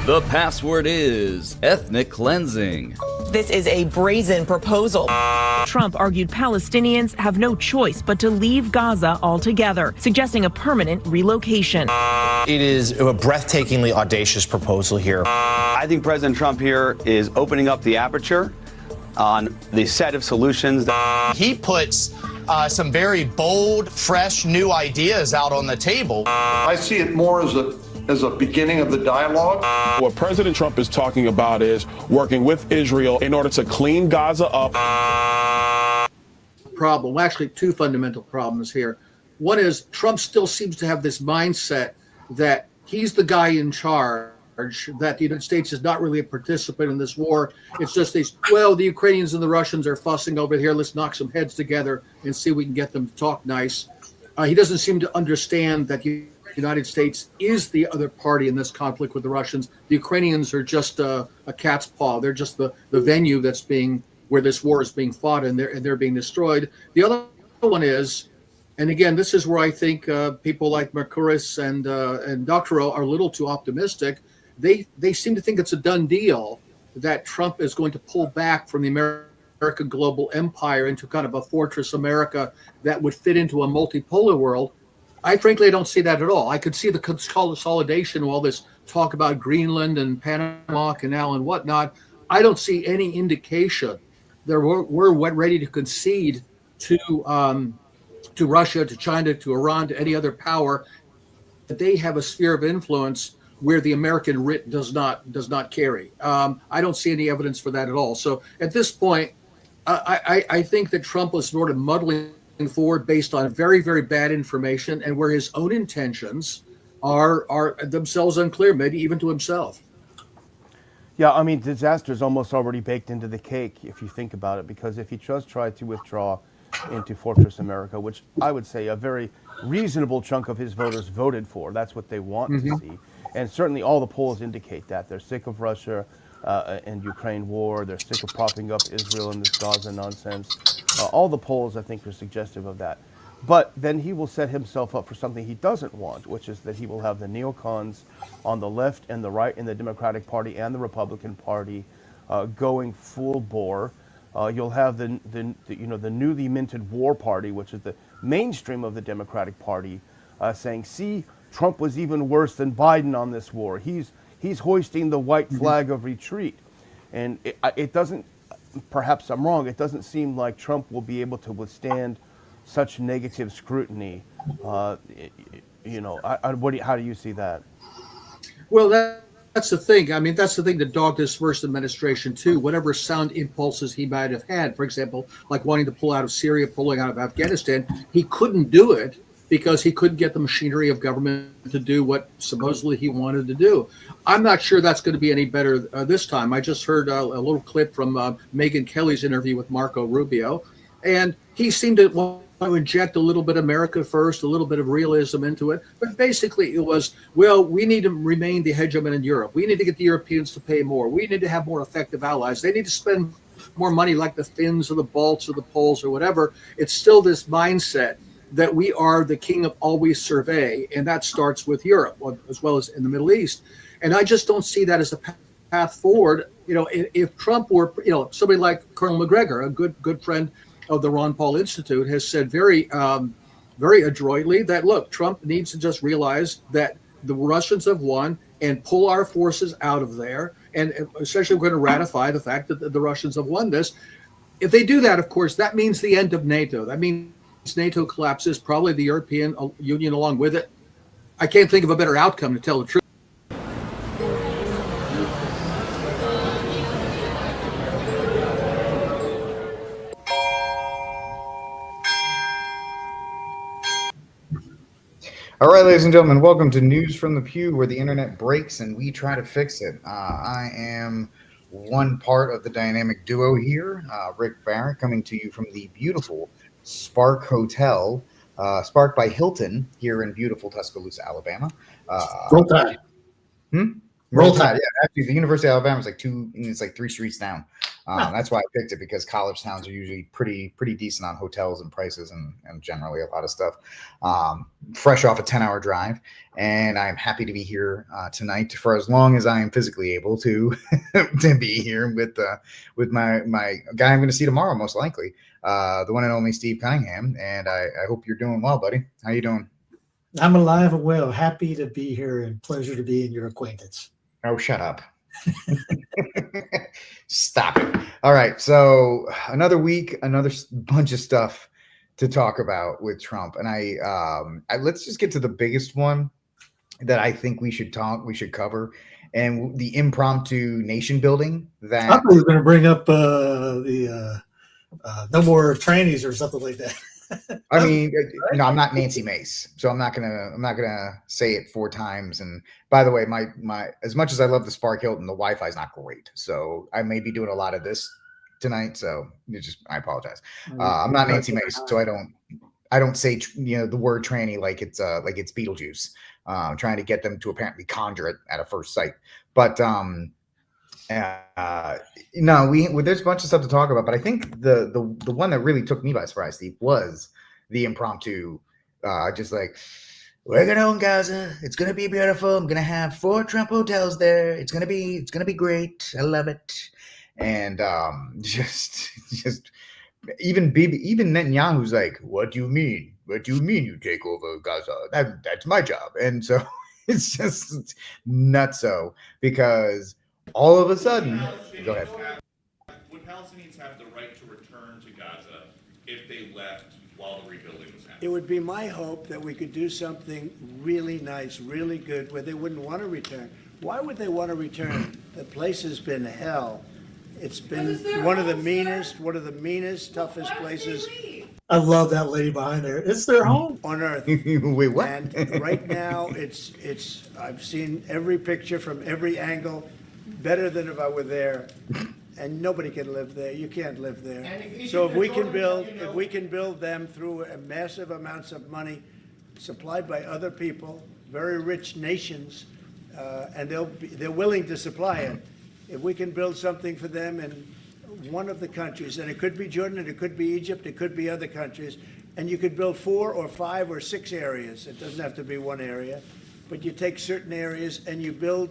The password is ethnic cleansing. This is a brazen proposal. Trump argued Palestinians have no choice but to leave Gaza altogether, suggesting a permanent relocation. It is a breathtakingly audacious proposal here. I think President Trump here is opening up the aperture on the set of solutions. He puts some very bold, fresh, new ideas out on the table. I see it more as a beginning of the dialogue. What President Trump is talking about is working with Israel in order to clean Gaza up. Actually, two fundamental problems here. One is Trump still seems to have this mindset that he's the guy in charge, that the United States is not really a participant in this war. It's just the Ukrainians and the Russians are fussing over here. Let's knock some heads together and see if we can get them to talk nice. He doesn't seem to understand that the United States is the other party in this conflict with the Russians. The Ukrainians are just a cat's paw. They're just the venue where this war is being fought, and they're being destroyed. The other one is, and again, this is where I think people like Mercouris and Doctorow are a little too optimistic. They seem to think it's a done deal that Trump is going to pull back from the American global empire into kind of a fortress America that would fit into a multipolar world. I frankly don't see that at all. I could see the consolidation of all this talk about Greenland and Panama Canal and whatnot. I don't see any indication that we're ready to concede to Russia, to China, to Iran, to any other power, that they have a sphere of influence where the American writ does not carry. I don't see any evidence for that at all. So at this point, I think that Trump was sort of muddling forward based on very, very bad information, and where his own intentions are themselves unclear, maybe even to himself. Yeah, I mean, disaster is almost already baked into the cake if you think about it, because if he just tried to withdraw into Fortress America, which I would say a very reasonable chunk of his voters voted for, that's what they want to see. And certainly all the polls indicate that. They're sick of Russia and Ukraine war. They're sick of propping up Israel and this Gaza nonsense. All the polls, I think, are suggestive of that. But then he will set himself up for something he doesn't want, which is that he will have the neocons on the left and the right in the Democratic Party and the Republican Party going full bore. You'll have the newly minted War Party, which is the mainstream of the Democratic Party, saying, "See, Trump was even worse than Biden on this war. He's hoisting the white flag of retreat." And it doesn't. Perhaps I'm wrong. It doesn't seem like Trump will be able to withstand such negative scrutiny. How do you see that? Well, that's the thing. I mean, that's the thing that dogged his first administration too. Whatever sound impulses he might have had, for example, like wanting to pull out of Syria, pulling out of Afghanistan, he couldn't do it because he couldn't get the machinery of government to do what supposedly he wanted to do. I'm not sure that's going to be any better this time. I just heard a little clip from Megyn Kelly's interview with Marco Rubio, and he seemed to want to inject a little bit of America first, a little bit of realism into it. But basically it was, well, we need to remain the hegemon in Europe. We need to get the Europeans to pay more. We need to have more effective allies. They need to spend more money like the Finns or the Balts or the Poles or whatever. It's still this mindset that we are the king of all we survey, and that starts with Europe as well as in the Middle East. And I just don't see that as a path forward. If Trump were, somebody like Colonel McGregor, a good friend of the Ron Paul Institute, has said very adroitly that, look, Trump needs to just realize that the Russians have won and pull our forces out of there. And essentially we're going to ratify the fact that the Russians have won this. If they do that, of course, that means the end of NATO. That means NATO collapses, probably the European Union along with it. I can't think of a better outcome, to tell the truth. All right, ladies and gentlemen, welcome to News from the Pew, where the internet breaks and we try to fix it. I am one part of the dynamic duo here, Rick Barrett, coming to you from the beautiful Spark Hotel, Spark by Hilton, here in beautiful Tuscaloosa, Alabama. Roll Tide. Roll Tide, yeah. Actually, the University of Alabama is it's like 3 streets down. That's why I picked it, because college towns are usually pretty decent on hotels and prices and generally a lot of stuff. Fresh off a 10-hour drive, and I'm happy to be here tonight for as long as I am physically able to to be here with my guy I'm going to see tomorrow, most likely, the one and only Steve Cunningham. And I hope you're doing well, buddy. How you doing? I'm alive and well. Happy to be here and pleasure to be in your acquaintance. Oh, shut up. Stop it. All right. So another week, another bunch of stuff to talk about with Trump. And I let's just get to the biggest one that I think we should cover, and the impromptu nation building that I thought you were going to bring up the no more trannies or something like that. I mean, no, I'm not Nancy Mace, so I'm not gonna say it 4 times. And by the way, my as much as I love the Spark Hilton, the Wi-Fi is not great, so I may be doing a lot of this tonight. So I apologize. I'm not Nancy Mace, so I don't say the word tranny like it's Beetlejuice. Trying to get them to apparently conjure it at a first sight, but no, there's a bunch of stuff to talk about, but I think the one that really took me by surprise, Steve, was the impromptu, just like, we're gonna own Gaza. It's gonna be beautiful. I'm gonna have 4 Trump hotels there. It's gonna be great. I love it. And just even Netanyahu's like, what do you mean? What do you mean you take over Gaza? That's my job. And so it's just nutso, because all of a sudden, go ahead. Would Palestinians have the right to return to Gaza if they left while the rebuilding was happening? It would be my hope that we could do something really nice, really good, where they wouldn't want to return. Why would they want to return? The place has been hell. It's been one of the meanest, toughest places. I love that lady behind there. It's their home on earth. Wait, what? And right now, it's. I've seen every picture from every angle, better than if I were there. And nobody can live there. You can't live there. So if we can build them through massive amounts of money supplied by other people, very rich nations, and they're willing to supply it. If we can build something for them in one of the countries, and it could be Jordan, and it could be Egypt, it could be other countries, and you could build 4 or 5 or 6 areas. It doesn't have to be one area, but you take certain areas and you build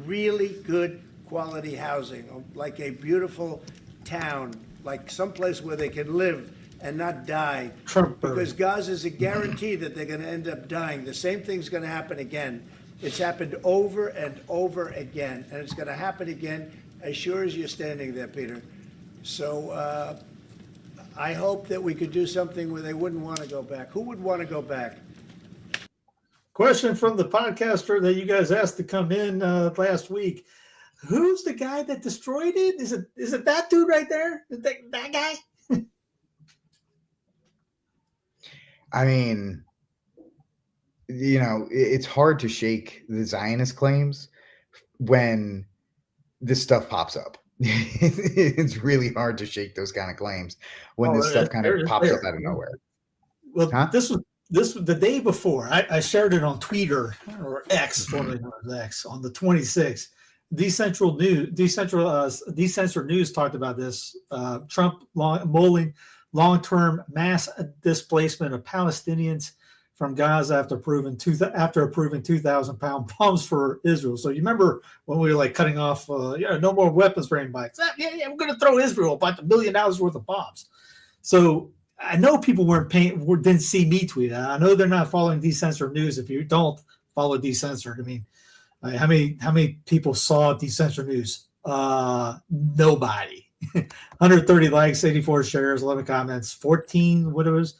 really good quality housing, like a beautiful town, like someplace where they can live and not die. Because Gaza is a guarantee that they're going to end up dying. The same thing's going to happen again. It's happened over and over again, and it's going to happen again as sure as you're standing there, Peter. So I hope that we could do something where they wouldn't want to go back. Who would want to go back? Question from the podcaster that you guys asked to come in last week. Who's the guy that destroyed it? Is it that dude right there? Is that guy? I mean, it's hard to shake the Zionist claims when this stuff pops up. It's really hard to shake those kind of claims when this stuff kind of pops up out of nowhere. Well, this was the day before. I shared it on Twitter or X, formerly known as X, on the 26th. Decentralized News talked about this. Trump mulling long-term mass displacement of Palestinians from Gaza after approving 2,000-pound bombs for Israel. So you remember when we were like cutting off, no more weapons for anybody. Yeah, we're going to throw Israel about $1 billion worth of bombs. So I know people didn't see me tweet. I know they're not following Decentralized News. If you don't follow Decentralized, I mean, how many people saw Decentralized News? Nobody. 130 likes, 84 shares, 11 comments, 14 what it was.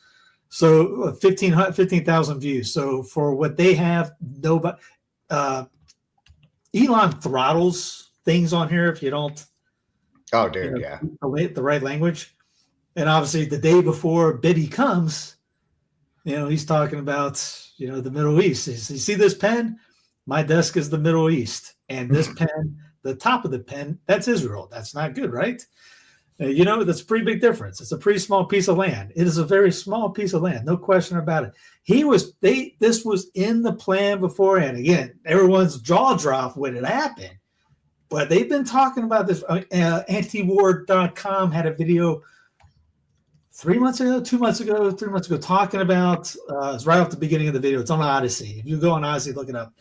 So 15,000 views. So for what they have, nobody. Elon throttles things on here if you don't. Oh, dude, yeah. The right language. And obviously the day before Biddy comes, he's talking about, the Middle East. You see this pen? My desk is the Middle East. And this pen, the top of the pen, that's Israel. That's not good, right? That's a pretty big difference. It's a pretty small piece of land. It is a very small piece of land, no question about it. This was in the plan beforehand. Again, everyone's jaw dropped when it happened. but they've been talking about this. Antiwar.com had a video 3 months ago, 2 months ago, 3 months ago, talking about it's right off the beginning of the video. It's on Odyssey. If you go on Odyssey, look it up.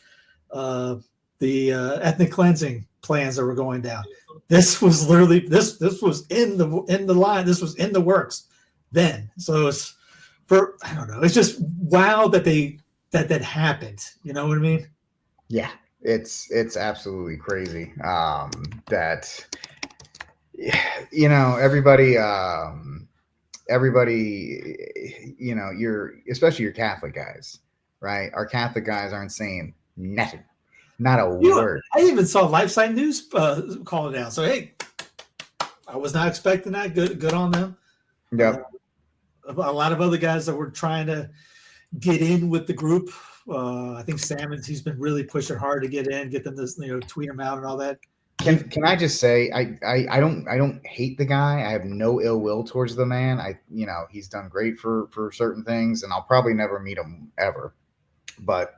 The ethnic cleansing plans that were going down. This was literally this was in the line. This was in the works then. So it's I don't know. It's just wow that that happened. You know what I mean? Yeah, it's absolutely crazy. That everybody, especially your Catholic guys, right? Our Catholic guys aren't saying nothing. Not a word. I even saw LifeSite News call it out. So hey, I was not expecting that. Good on them. Yep. A lot of other guys that were trying to get in with the group. I think Salmons, he's been really pushing hard to get in, get them to tweet him out and all that. Can I just say I don't hate the guy. I have no ill will towards the man. He's done great for certain things, and I'll probably never meet him ever. But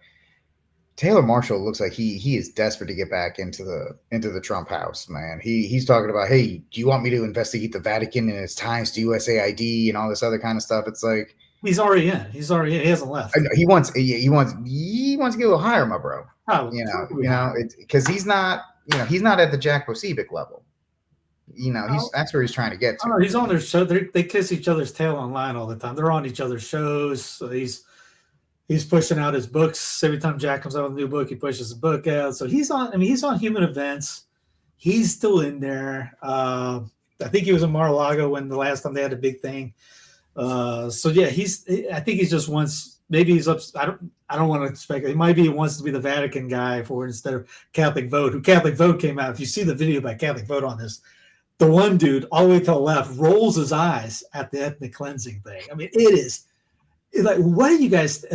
Taylor Marshall looks like he is desperate to get back into the Trump house, man. He's talking about, hey, do you want me to investigate the Vatican and its ties to USAID and all this other kind of stuff? It's like he's already in. He hasn't left. He wants to get a little higher, my bro. Oh, because he's not at the Jack Posebic level. That's where he's trying to get to. He's on their show. They kiss each other's tail online all the time. They're on each other's shows. So he's pushing out his books. Every time Jack comes out with a new book, he pushes a book out. So he's on Human Events. He's still in there. I think he was in Mar-a-Lago when the last time they had a big thing. So yeah, I think he just wants, maybe he's up. I don't want to speculate. He might be, he wants to be the Vatican guy for instead of Catholic Vote, who Catholic Vote came out. If you see the video by Catholic Vote on this, the one dude all the way to the left rolls his eyes at the ethnic cleansing thing. I mean, it's like, what are you guys?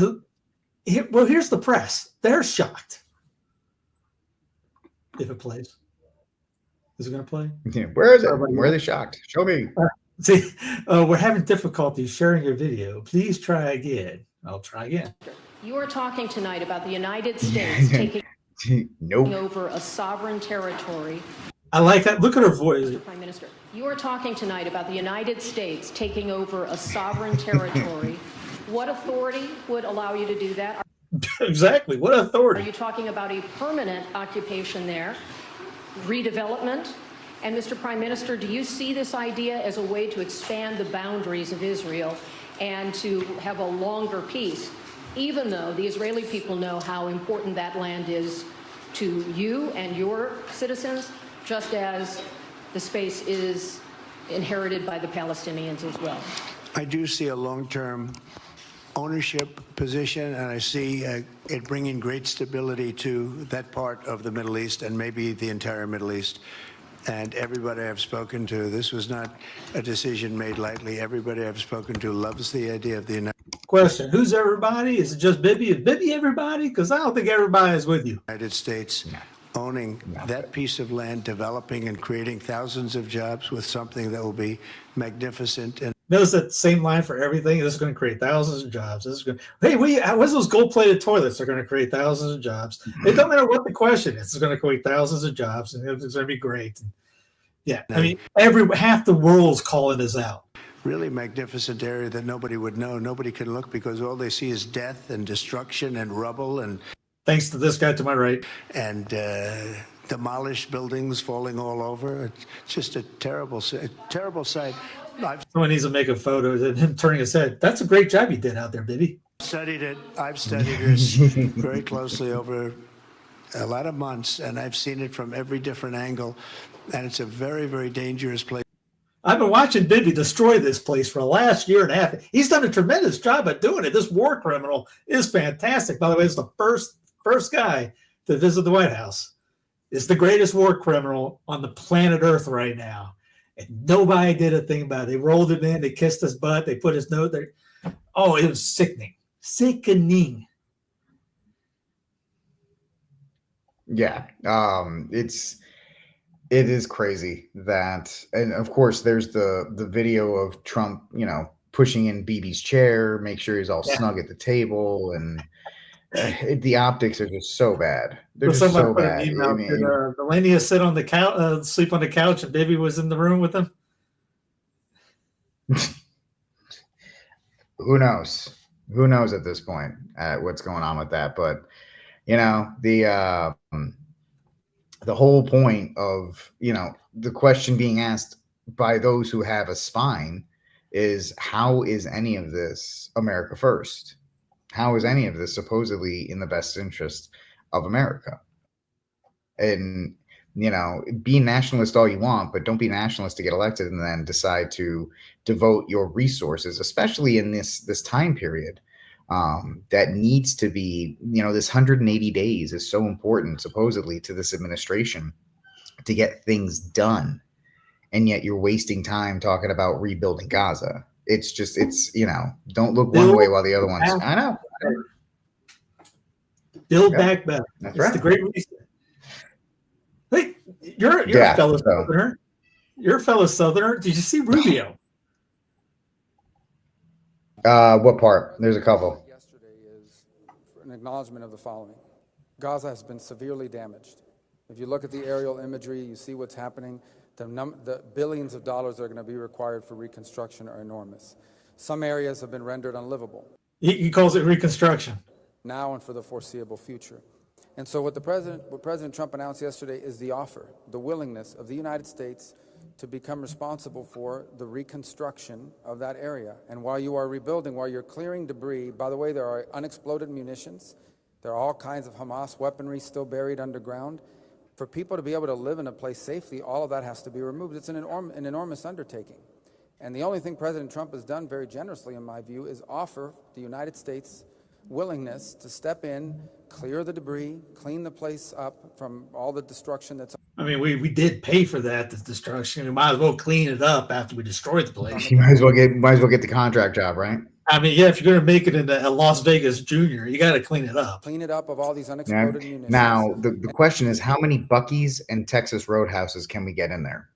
Well, here's the press. They're shocked. If it plays, is it going to play? Yeah, where is it? Where are they shocked? Show me. See, we're having difficulty sharing your video. Please try again. I'll try again. You are talking tonight about the United States taking over a sovereign territory. I like that. Look at her voice. Prime Minister, you are talking tonight about the United States taking over a sovereign territory. What authority would allow you to do that? Exactly. What authority? Are you talking about a permanent occupation there, redevelopment? And Mr. Prime Minister, do you see this idea as a way to expand the boundaries of Israel and to have a longer peace, even though the Israeli people know how important that land is to you and your citizens, just as the space is inherited by the Palestinians as well? I do see a long-term ownership position, and I see it bringing great stability to that part of the Middle East and maybe the entire Middle East. And everybody I've spoken to, this was not a decision made lightly. Everybody I've spoken to loves the idea of the United Question, who's everybody? Is it just Bibi? Is Bibi everybody? Because I don't think everybody is with you. States owning that piece of land, developing and creating thousands of jobs with something that will be magnificent. And notice that same line for everything. This is going to create thousands of jobs. This is going. Hey, what's those gold-plated toilets? They're going to create thousands of jobs. It don't matter what the question is. It's going to create thousands of jobs, and it's going to be great. Yeah, I mean, half the world's calling us out. Really magnificent area that nobody would know. Nobody can look because all they see is death and destruction and rubble and. Thanks to this guy to my right. And demolished buildings falling all over. It's just a terrible sight. Someone needs to make a photo of him turning his head. That's a great job you did out there, baby. I've studied this very closely over a lot of months, and I've seen it from every different angle. And it's a very, very dangerous place. I've been watching Bibi destroy this place for the last year and a half. He's done a tremendous job at doing it. This war criminal is fantastic. By the way, it's the first guy to visit the White House. It's the greatest war criminal on the planet Earth right now. And nobody did a thing about it. They rolled him in. They kissed his butt. They put his note there. Oh, it was sickening. Sickening. Yeah. It is crazy that, and of course there's the video of Trump, pushing in Bibi's chair, make sure he's all snug at the table. And The optics are just so bad. They're So just someone so put bad. an email. Did Melania sit on the couch, sleep on the couch, and Bibi was in the room with him? Who knows? Who knows at this point what's going on with that? But the whole point of the question being asked by those who have a spine is, how is any of this America first? How is any of this supposedly in the best interest of America? And be nationalist all you want, but don't be nationalist to get elected and then decide to devote your resources, especially in this time period, that needs to be, this 180 days is so important, supposedly, to this administration to get things done. And yet you're wasting time talking about rebuilding Gaza. It's don't look one way while the other one's, I know. Build back better. That's It's right. the great reset. Hey, you're a fellow Southerner. You're a fellow Southerner. Did you see Rubio? What part? There's a couple. Yesterday is an acknowledgement of the following. Gaza has been severely damaged. If you look at the aerial imagery, you see what's happening. The billions of dollars that are going to be required for reconstruction are enormous. Some areas have been rendered unlivable. He calls it reconstruction. Now and for the foreseeable future. And so what President Trump announced yesterday is the offer, the willingness of the United States to become responsible for the reconstruction of that area. And while you are rebuilding, while you're clearing debris, by the way, there are unexploded munitions. There are all kinds of Hamas weaponry still buried underground. For people to be able to live in a place safely, all of that has to be removed. It's an enormous undertaking. And the only thing President Trump has done very generously, in my view, is offer the United States willingness to step in, clear the debris, clean the place up from all the destruction that's... I mean, we did pay for that, the destruction. We might as well clean it up after we destroyed the place. You might as well get the contract job, right? I mean, yeah, if you're going to make it into a Las Vegas Junior, you got to clean it up. Clean it up of all these unexploded munitions. Now, the question is, how many Buc-ee's and Texas Roadhouses can we get in there?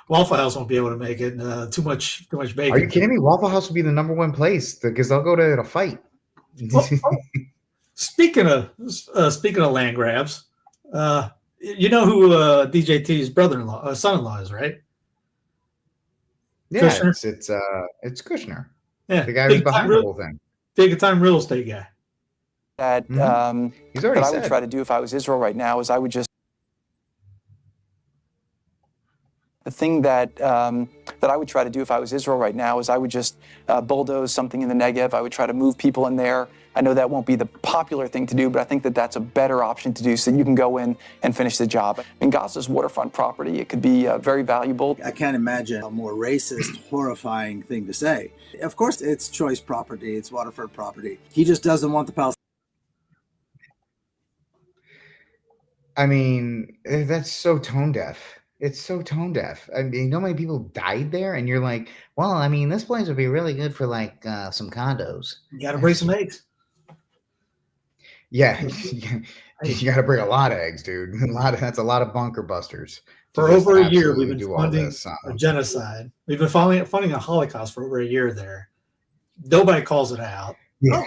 Waffle House won't be able to make it. Too much bacon. Are you kidding me? Waffle House will be the number 1 place because they'll go to a fight. Speaking of land grabs, you know who DJT's son-in-law is, right? Yeah, Kushner? It's Kushner. Yeah, the guy who's behind the whole thing. Big time real estate guy. That he's already that I said. would try to do if I was Israel right now is I would just the thing that I would try to do if I was Israel right now is I would just bulldoze something in the Negev. I would try to move people in there. I know that won't be the popular thing to do, but I think that that's a better option to do so that you can go in and finish the job. In Gaza's waterfront property, it could be very valuable. I can't imagine a more racist, horrifying thing to say. Of course, it's choice property. It's waterfront property. He just doesn't want the Palestinians. I mean, that's so tone deaf. It's so tone deaf. I mean, you know how many people died there? And you're like, well, I mean, this place would be really good for like some condos. You got to bring some eggs. Yeah, you got to bring a lot of eggs, dude. That's a lot of bunker busters. For over a year, we've been do all funding this. a genocide. We've been funding a Holocaust for over a year there. Nobody calls it out. Yeah.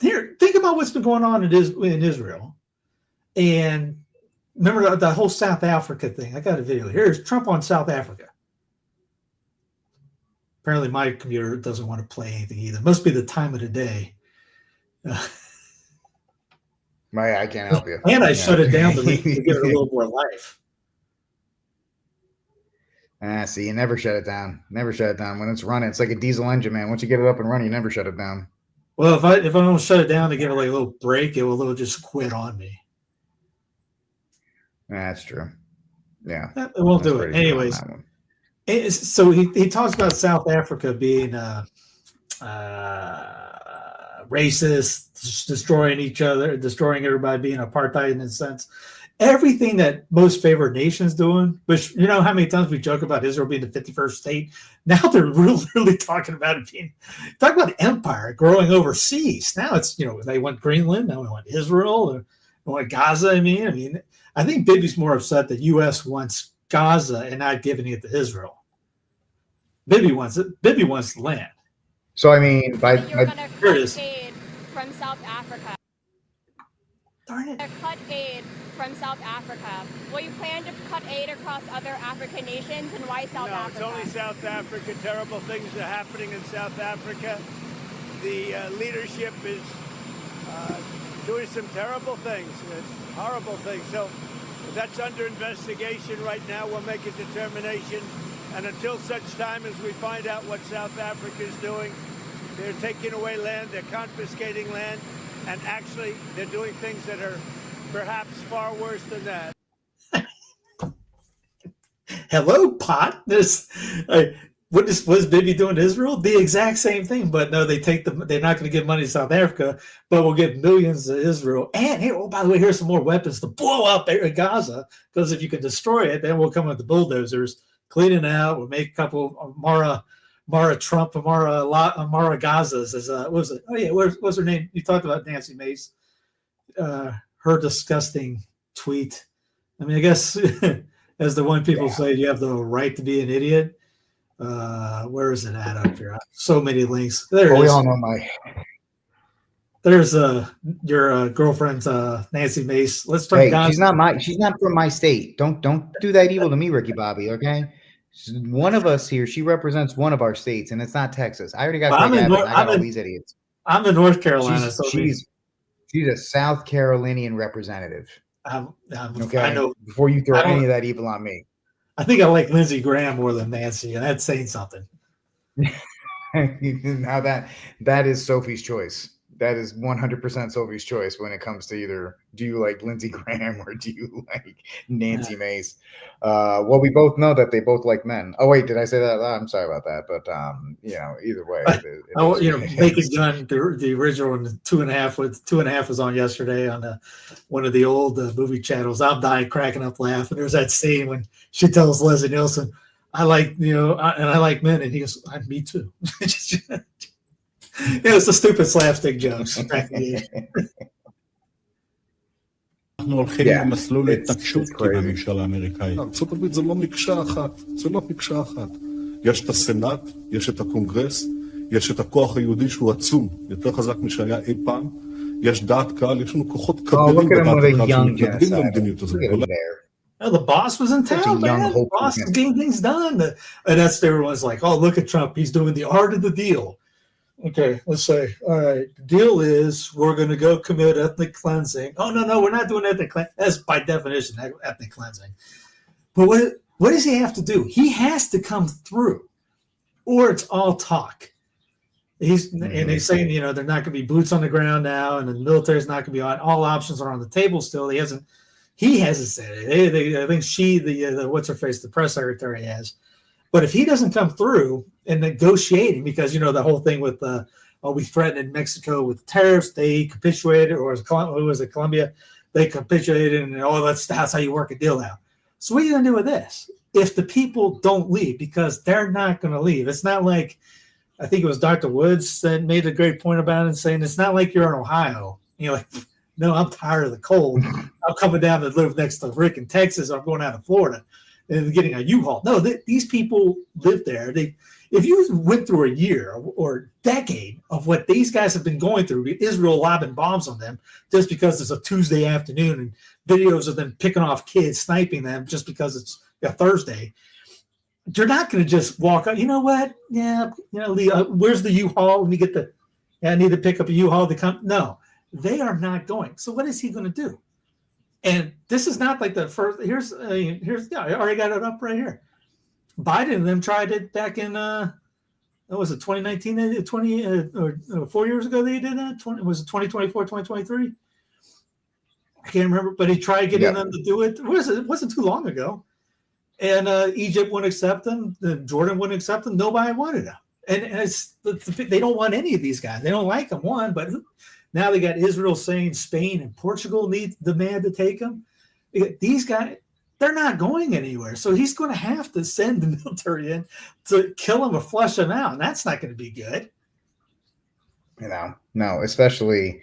Here, think about what's been going on in Israel. And remember the whole South Africa thing. I got a video. Here's Trump on South Africa. Apparently my computer doesn't want to play anything either. Must be the time of the day. I can't help you. And I shut it down to give it a little more life. See, you never shut it down. Never shut it down. When it's running, it's like a diesel engine, man. Once you get it up and running, you never shut it down. Well, if I don't shut it down to give it like a little break, it will just quit on me. That's true. Yeah. It won't do it. Anyways, so he talks about South Africa being racist, destroying each other, destroying everybody, being apartheid in a sense. Everything that most favored nations doing, but you know how many times we joke about Israel being the 51st state? Now they're really talking about it being, talk about empire growing overseas. Now it's, they want Greenland, now we want Israel, or they want Gaza. I mean, I think Bibi's more upset that U.S. wants Gaza and not giving it to Israel. Bibi wants it. Bibi wants the land. So I mean, by Here it is. Aid from South Africa. Darn it. Cut aid from South Africa. Will you plan to cut aid across other African nations, and why South No, Africa? it's only South Africa. Terrible things are happening in South Africa. The leadership is doing some terrible things, horrible things. So that's under investigation right now. We'll make a determination. And until such time as we find out what South Africa is doing, they're taking away land, they're confiscating land, and actually they're doing things that are perhaps far worse than that. Hello, pot. What is Bibi doing to Israel? The exact same thing, but no, they're not going to give money to South Africa, but we'll give millions to Israel. And here, oh, by the way, here's some more weapons to blow up Gaza, because if you can destroy it, then we'll come with the bulldozers, clean it out. We'll make a couple of Mara Trump, Mara Gazas. What was it? Oh yeah, what's her name? You talked about Nancy Mace, her disgusting tweet. I mean, I guess as the one people say, you have the right to be an idiot. Where is it at up here? So many links. There it is. We all know my. There's your girlfriend Nancy Mace. Let's talk. Hey, she's not from my state. Don't do that evil to me, Ricky Bobby. Okay, one of us here. She represents one of our states, and it's not Texas. I already got. I got all these idiots. I'm in North Carolina, she's a South Carolinian representative. Okay, I know. Before you throw any of that evil on me. I think I like Lindsey Graham more than Nancy, and that's saying something. Now that is Sophie's choice. That is 100% Sophie's choice when it comes to either do you like Lindsey Graham or do you like Nancy Mace? Well, we both know that they both like men. Oh wait, did I say that? I'm sorry about that, but either way, Naked Gun, the original one, 2.5 was on yesterday on one of the old movie channels. I'm dying, cracking up, laughing. There's that scene when she tells Leslie Nielsen, "I like I like men," and he goes, "Me too." It's a stupid slapstick jokes. אנחנו הולכים למסלול התנגשות בממשל האמריקאי. ארצות הברית זה לא מקשה אחת, זה לא מקשה אחת. יש את הסנאט, יש את הקונגרס, יש את הכוח היהודי שהוא עצום, יותר חזק משהיה אי פעם. יש דעת קהל, יש לנו כוחות כבירים בדעת הקהל שמתנגדים למדיניות הזאת. The boss was in town, man. The boss is getting things done. And that's everyone's like, oh, look at Trump. He's doing the art of the deal. Okay, let's say, all right, the deal is we're going to go commit ethnic cleansing. Oh, no, we're not doing ethnic cleansing. That's by definition ethnic cleansing. But what does he have to do? He has to come through, or it's all talk. And he's saying, they're not going to be boots on the ground now, and the military's not going to be on. All options are on the table still. He hasn't said it. I think the what's her face, the press secretary has. But if he doesn't come through and negotiating, because the whole thing with we threatened Mexico with tariffs, they capitulated, or was it Colombia? They capitulated, and that's how you work a deal out. So what are you going to do with this? If the people don't leave, because they're not going to leave. It's not like, I think it was Dr. Woods that made a great point about it, saying it's not like you're in Ohio. You're like, no, I'm tired of the cold. I'm coming down to live next to Rick in Texas. I'm going out to Florida and getting a U-Haul. No, these people live there. If you went through a year or decade of what these guys have been going through, Israel lobbing bombs on them just because it's a Tuesday afternoon and videos of them picking off kids, sniping them just because it's a Thursday, you're not going to just walk out. You know what? Yeah, where's the U-Haul? Let me get I need to pick up a U-Haul to come. No, they are not going. So what is he going to do? And this is not like the first. Here's I already got it up right here. Biden and them tried it back in what was it, 2019? They did 4 years ago. They did that. Was it 2024, 2023? I can't remember, but he tried getting them to do it. It wasn't too long ago. And Egypt wouldn't accept them. Jordan wouldn't accept them. Nobody wanted them. And they don't want any of these guys. They don't like them. But now they got Israel saying Spain and Portugal demand to take them. These guys, they're not going anywhere. So he's going to have to send the military in to kill them or flush them out. And that's not going to be good. No, especially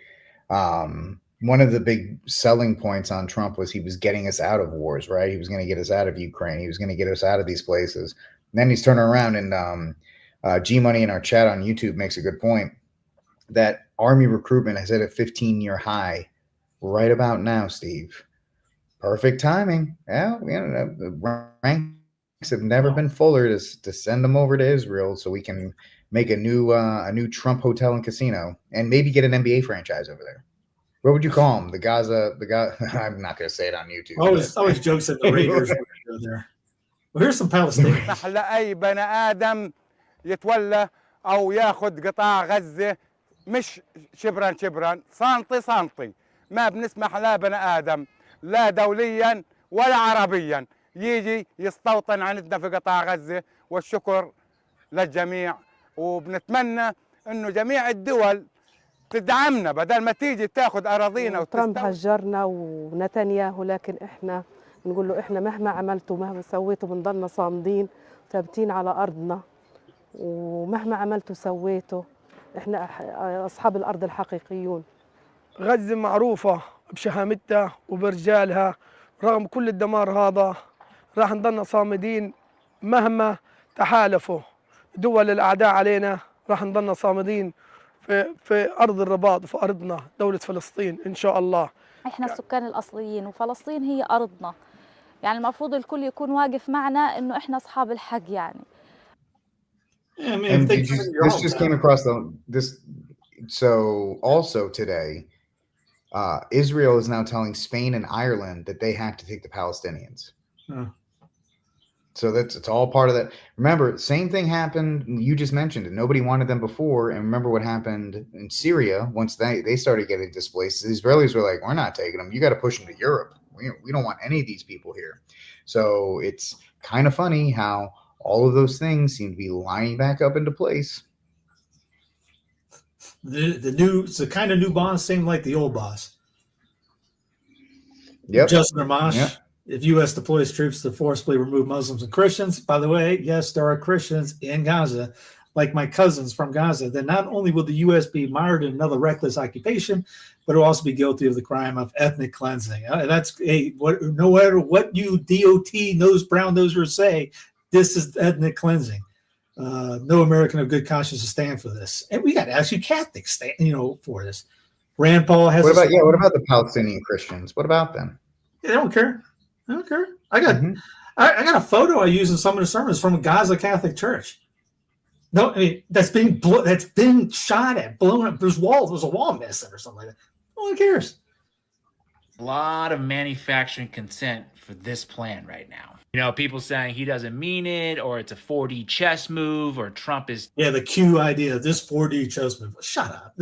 one of the big selling points on Trump was he was getting us out of wars, right? He was going to get us out of Ukraine. He was going to get us out of these places. And then he's turning around and G Money in our chat on YouTube makes a good point that Army recruitment has hit a 15-year high right about now, Steve. Perfect timing. Yeah, the ranks have never been fuller to send them over to Israel so we can make a new Trump hotel and casino and maybe get an NBA franchise over there. What would you call them? The Gaza. I'm not going to say it on YouTube. Always jokes that the Raiders would go there. Well, here's some Palestinians. لأي بني آدم يتولى أو ياخذ قطاع غزة مش شبرا شبرا سنتي سنتي ما بنسمح لا بني آدم لا دوليا ولا عربيا يجي يستوطن عندنا في قطاع غزة والشكر للجميع وبنتمنى إنه جميع الدول تدعمنا بدل ما تيجي تاخذ أراضينا ترامب هجرنا ونتنياهو لكن إحنا نقول له إحنا مهما عملتوا مهما سويتوا بنضلنا صامدين ثابتين على أرضنا ومهما عملتوا سويتوا إحنا أصحاب الأرض الحقيقيون. غزة معروفة بشهامتها وبرجالها رغم كل الدمار هذا راح نضلنا صامدين مهما تحالفوا دول الأعداء علينا راح نضلنا صامدين في أرض الرباط في أرضنا دولة فلسطين إن شاء الله. إحنا السكان الأصليين وفلسطين هي أرضنا يعني المفروض الكل يكون واقف معنا إنه إحنا أصحاب الحق يعني. And this just came across this. So also today, Israel is now telling Spain and Ireland that they have to take the Palestinians. So it's all part of that. Remember, same thing happened. You just mentioned it. Nobody wanted them before. And remember what happened in Syria once they started getting displaced. The Israelis were like, we're not taking them. You got to push them to Europe. We don't want any of these people here. So it's kind of funny how all of those things seem to be lining back up into place. It's the kind of new boss, same like the old boss. Yep. Justin Amash. Yep. If U.S. deploys troops to forcibly remove Muslims and Christians, by the way, yes, there are Christians in Gaza, like my cousins from Gaza, then not only will the U.S. be mired in another reckless occupation, but it will also be guilty of the crime of ethnic cleansing. That's no matter what you DOT brown nosers say, this is ethnic cleansing. No American of good conscience to stand for this, and we got actually Catholics stand, for this. Rand Paul has. What about the Palestinian Christians? What about them? They don't care. I don't care. I got a photo I use in some of the sermons from a Gaza Catholic Church. No, I mean that's been shot at, blown up. There's a wall missing or something like that. No one cares. A lot of manufacturing consent for this plan right now. People saying he doesn't mean it, or it's a 4D chess move, or Trump is the Q idea. This 4D chess move. Shut up.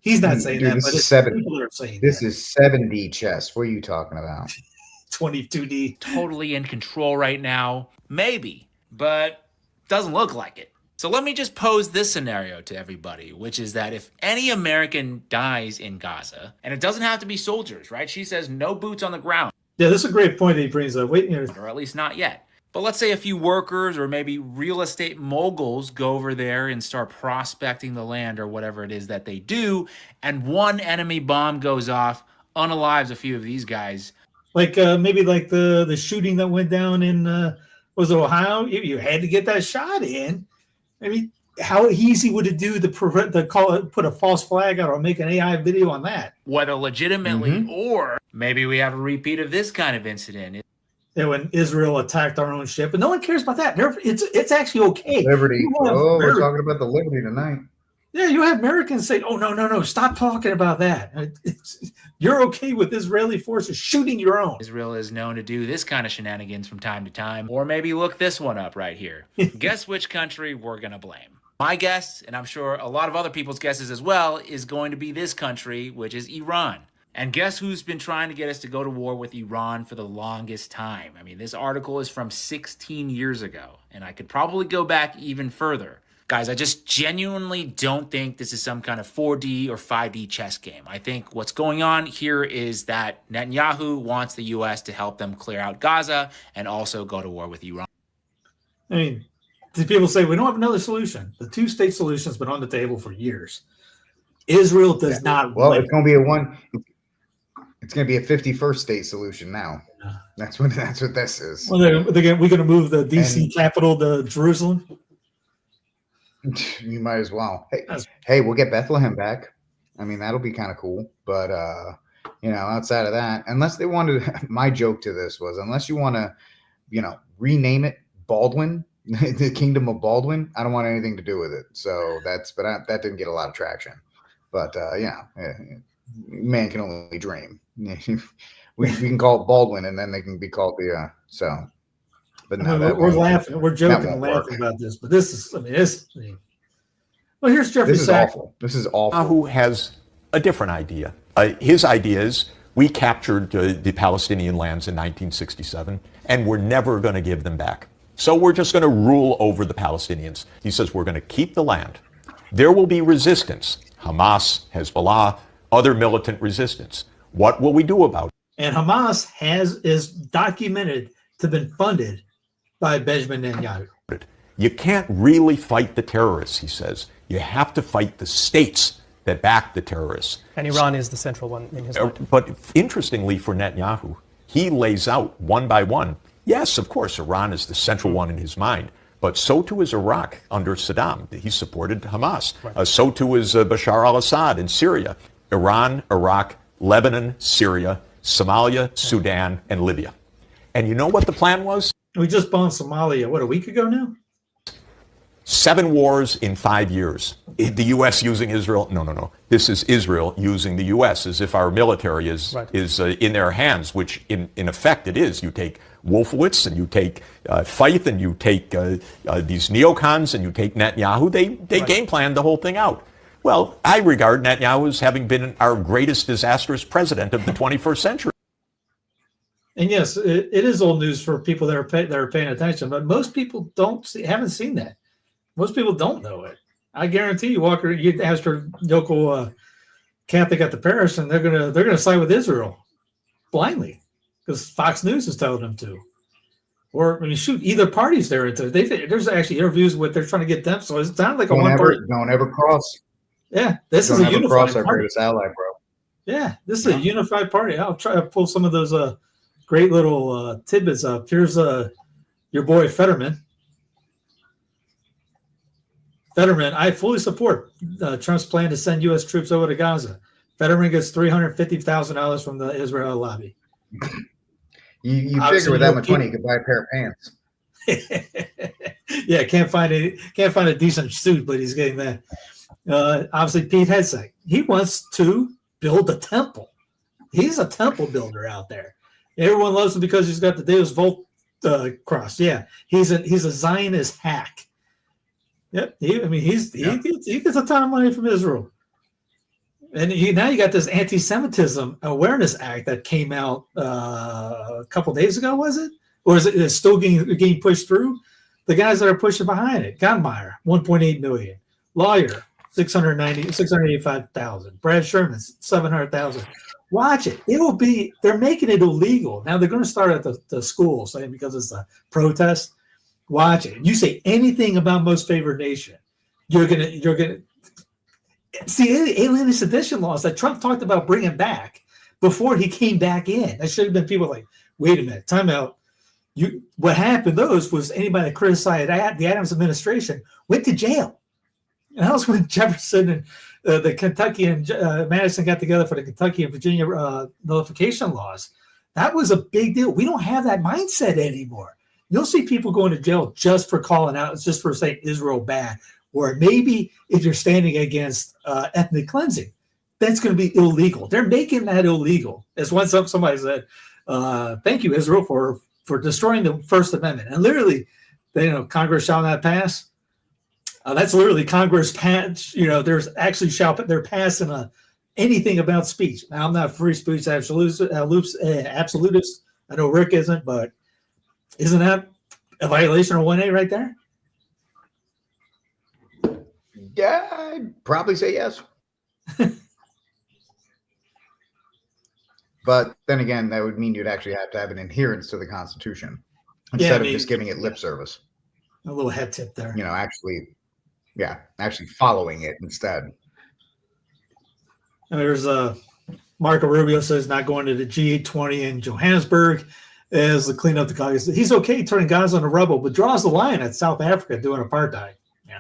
He's not saying that, but people are saying this is 7D chess. What are you talking about? 22D. Totally in control right now. Maybe, but doesn't look like it. So let me just pose this scenario to everybody, which is that if any American dies in Gaza, and it doesn't have to be soldiers, right? She says no boots on the ground. Yeah, this is a great point that he brings up. Or at least not yet. But let's say a few workers or maybe real estate moguls go over there and start prospecting the land or whatever it is that they do, and one enemy bomb goes off, unalives a few of these guys. Like maybe like the shooting that went down in was it Ohio? You had to get that shot in. I mean, how easy would it do to put a false flag out or make an AI video on that? Whether legitimately or maybe we have a repeat of this kind of incident. When Israel attacked our own ship, but no one cares about that. It's actually okay. Liberty. We're talking about the Liberty tonight. Yeah, you have Americans say, "Oh no, stop talking about that." You're okay with Israeli forces shooting your own. Israel is known to do this kind of shenanigans from time to time. Or maybe look this one up right here. Guess which country we're going to blame. My guess, and I'm sure a lot of other people's guesses as well, is going to be this country, which is Iran. And guess who's been trying to get us to go to war with Iran for the longest time? I mean, this article is from 16 years ago, and I could probably go back even further. Guys, I just genuinely don't think this is some kind of 4D or 5D chess game. I think what's going on here is that Netanyahu wants the U.S. to help them clear out Gaza and also go to war with Iran. I mean, people say we don't have another solution. The two-state solution has been on the table for years. Israel does not. Well, it's going to be It's going to be a 51st state solution now. That's what this is. Well, we're going to move the D.C. capital to Jerusalem. You might as well. Hey, we'll get Bethlehem back. I mean, that'll be kind of cool. But outside of that, unless they wanted, my joke to this was, unless you want to, rename it Baldwin, the Kingdom of Baldwin, I don't want anything to do with it. So that didn't get a lot of traction. But man can only dream. we can call it Baldwin, and then they can be called the so. But no, we're laughing, we're joking and laughing about this. But this is, well, here's Jeffrey. This is awful. This is awful. Who has a different idea? His idea is we captured the Palestinian lands in 1967, and we're never going to give them back. So we're just going to rule over the Palestinians. He says we're going to keep the land. There will be resistance. Hamas, Hezbollah, other militant resistance. What will we do about it? And Hamas is documented to have been funded by Benjamin Netanyahu. You can't really fight the terrorists, he says. You have to fight the states that back the terrorists. And Iran is the central one in his mind. But interestingly for Netanyahu, he lays out one by one. Yes, of course, Iran is the central one in his mind. But so too is Iraq under Saddam. He supported Hamas. Right. So too is Bashar al-Assad in Syria. Iran, Iraq, Lebanon, Syria, Somalia, Sudan, and Libya. And you know what the plan was? We just bombed Somalia, a week ago now? 7 wars in 5 years. The U.S. using Israel? No. This is Israel using the U.S. as if our military is in their hands, which in effect it is. You take Wolfowitz and you take Feith and you take these neocons and you take Netanyahu. They game planned the whole thing out. Well, I regard Netanyahu as having been our greatest disastrous president of the 21st century. And yes, it is old news for people that are paying attention, but most people haven't seen that. Most people don't know it. I guarantee you, Walker, you ask your local Catholic at the parish, and they're gonna side with Israel blindly because Fox News is telling them to. Or shoot, either party's there into. There's actually interviews with they're trying to get them. So it's not like don't ever cross. Yeah, this is don't a ever unified cross our party. greatest ally, bro. Yeah, this is a unified party. I'll try to pull some of those great little tidbits up. Here's your boy Fetterman. Fetterman, I fully support Trump's plan to send U.S. troops over to Gaza. Fetterman gets $350,000 from the Israel lobby. You figure with that much money, you could buy a pair of pants. Yeah, can't find a decent suit, but he's getting that. Obviously, Pete Hegseth, he wants to build a temple. He's a temple builder out there. Everyone loves him because he's got the Deus Volt cross. Yeah, he's a Zionist hack. Yep, he gets a ton of money from Israel. And now you got this anti-Semitism awareness act that came out a couple days ago, was it? Or is it still getting pushed through? The guys that are pushing behind it: Gottmeyer, $1.8 million; Lawyer, $685,000; Brad Sherman, $700,000. Watch it; they're making it illegal now. They're going to start at the school, saying because it's a protest. Watch it. You say anything about most favored nation, you're gonna see alien sedition laws that Trump talked about bringing back before he came back in. That should have been people like, wait a minute, time out. What happened? Those was anybody that criticized the Adams administration went to jail. And that was when Jefferson and the Kentucky and Madison got together for the Kentucky and Virginia nullification laws. That was a big deal. We don't have that mindset anymore. You'll see people going to jail just for calling out, just for saying Israel bad, or maybe if you're standing against ethnic cleansing, that's going to be illegal. They're making that illegal. As once somebody said, "Thank you, Israel, for destroying the First Amendment." And literally, Congress shall not pass. That's literally Congress pass. There's actually they're passing anything about speech. Now, I'm not free speech absolutist. I know Rick isn't, but isn't that a violation of 1A right there? Yeah, I'd probably say yes. But then again, that would mean you'd actually have to have an adherence to the Constitution instead of just giving it lip service. A little head tip there. Actually following it instead. And there's Marco Rubio says not going to the G20 in Johannesburg as the clean up the Caucasus. He's okay turning Gaza into rubble, but draws the line at South Africa doing apartheid. Yeah.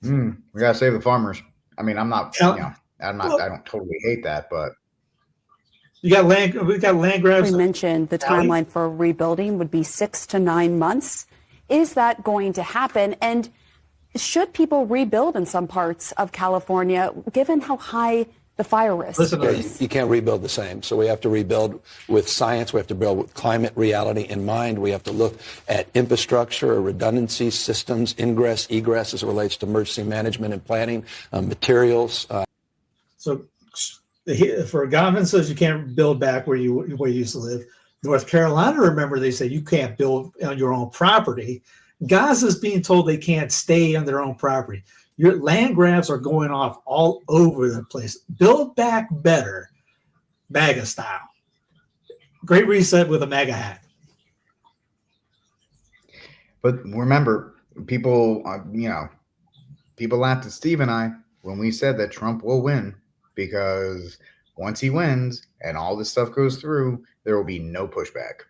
We gotta save the farmers. I mean, I'm not, Well, I don't totally hate that, but we got land grabs. We mentioned the timeline for rebuilding would be 6 to 9 months. Is that going to happen? And should people rebuild in some parts of California, given how high the fire risk is? You can't rebuild the same. So we have to rebuild with science. We have to build with climate reality in mind. We have to look at infrastructure, redundancy systems, ingress, egress as it relates to emergency management and planning, materials. So for Godwin says you can't build back where you used to live. North Carolina, remember, they say you can't build on your own property. Gaza's being told they can't stay on their own property. Your land grabs are going off all over the place. Build back better, MAGA style. Great reset with a MAGA hat. But remember, people, people laughed at Steve and I when we said that Trump will win, because once he wins and all this stuff goes through, there will be no pushback.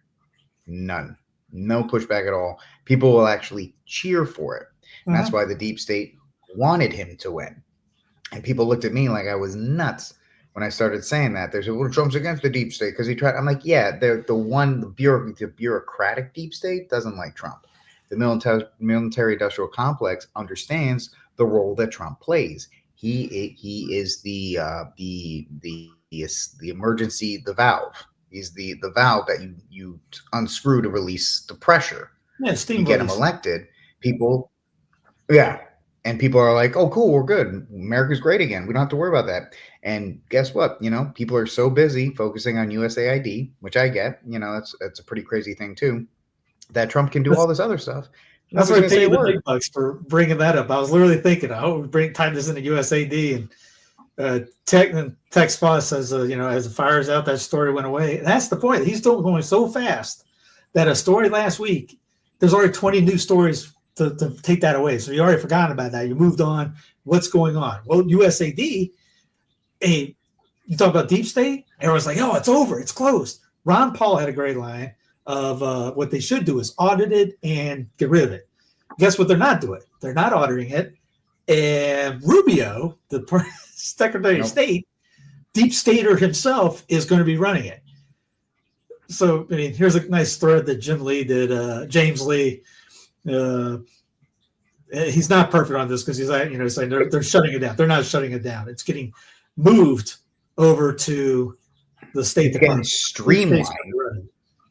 None. No pushback at all. People will actually cheer for it. And that's why the deep state wanted him to win. And people looked at me like I was nuts when I started saying that. They said, well, Trump's against the deep state because he tried. I'm like, yeah, the bureaucratic deep state doesn't like Trump. The military industrial complex understands the role that Trump plays. He is the emergency, the valve. He's the valve that you unscrew to release the pressure. Yeah, steam you get him elected. People, and people are like, oh, cool, we're good. America's great again. We don't have to worry about that. And guess what? People are so busy focusing on USAID, which I get. That's a pretty crazy thing too, that Trump can do all this other stuff. That's why I pay you the big bucks for bringing that up. I was literally thinking, time this into USAID, and Tex Foss says, as the fire's out, that story went away. And that's the point. He's still going so fast that a story last week, there's already 20 new stories to take that away. So you already forgotten about that. You moved on. What's going on? Well, USAID, you talk about deep state, everyone's like, oh, it's over. It's closed. Ron Paul had a great line of what they should do is audit it and get rid of it. Guess what they're not doing? They're not auditing it. And Rubio, the Secretary of State, deep stater himself, is going to be running it. So, I mean, here's a nice thread that James Lee. He's not perfect on this because he's like, saying they're shutting it down. They're not shutting it down. It's getting moved over to the State Department. Streamlined.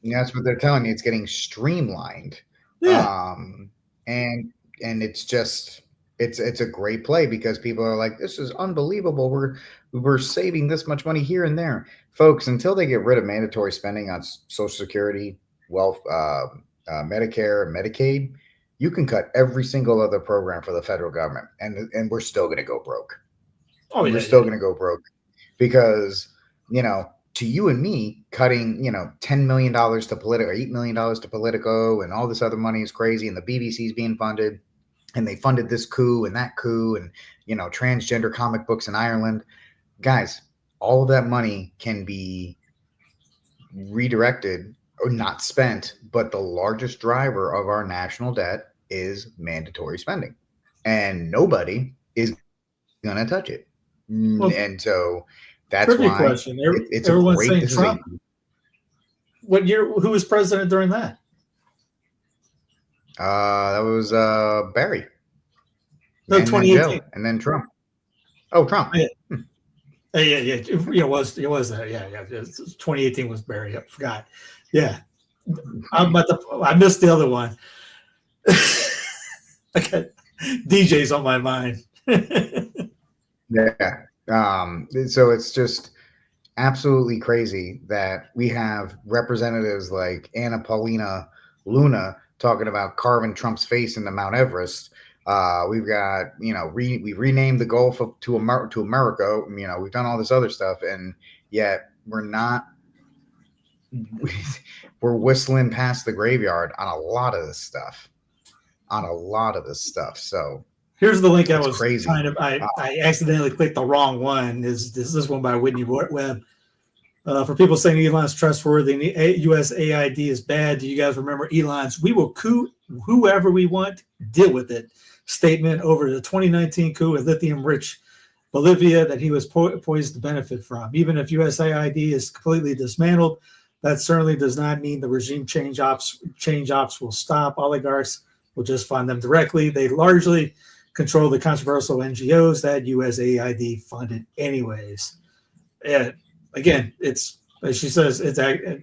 That's what they're telling you. It's getting streamlined. Yeah. And it's just it's a great play because people are like, this is unbelievable. We're saving this much money here and there. Folks, until they get rid of mandatory spending on Social Security, wealth, Medicare, Medicaid, you can cut every single other program for the federal government, and we're still going to go broke. We're still going to go broke because, to you and me, cutting, $10 million to Politico, $8 million to Politico, and all this other money is crazy, and the BBC's being funded, and they funded this coup and that coup, and, transgender comic books in Ireland. Guys, all of that money can be redirected or not spent, but the largest driver of our national debt is mandatory spending, and nobody is going to touch it. And so that's why question. It's everyone's a great saying decision. Trump. What year? Who was president during that? That was Barry. No, 2018, and then Trump. Oh, Trump. Yeah. It was that. Yeah. 2018 was Barry. I forgot. Yeah, I missed the other one. I got DJ's on my mind. Yeah. So it's just absolutely crazy that we have representatives like Anna Paulina Luna talking about carving Trump's face into Mount Everest. We've got, we renamed the Gulf to America. We've done all this other stuff, and yet we're whistling past the graveyard on a lot of this stuff. So here's the link. I was crazy. I accidentally clicked the wrong one. This one by Whitney Webb. For people saying Elon's trustworthy and USAID is bad, do you guys remember Elon's? We will coup whoever we want, deal with it statement over the 2019 coup with lithium-rich Bolivia that he was poised to benefit from. Even if USAID is completely dismantled, that certainly does not mean the regime change ops will stop. Oligarchs will just fund them directly. They largely control the controversial NGOs that USAID funded anyways. And again, it's, as she says, it's,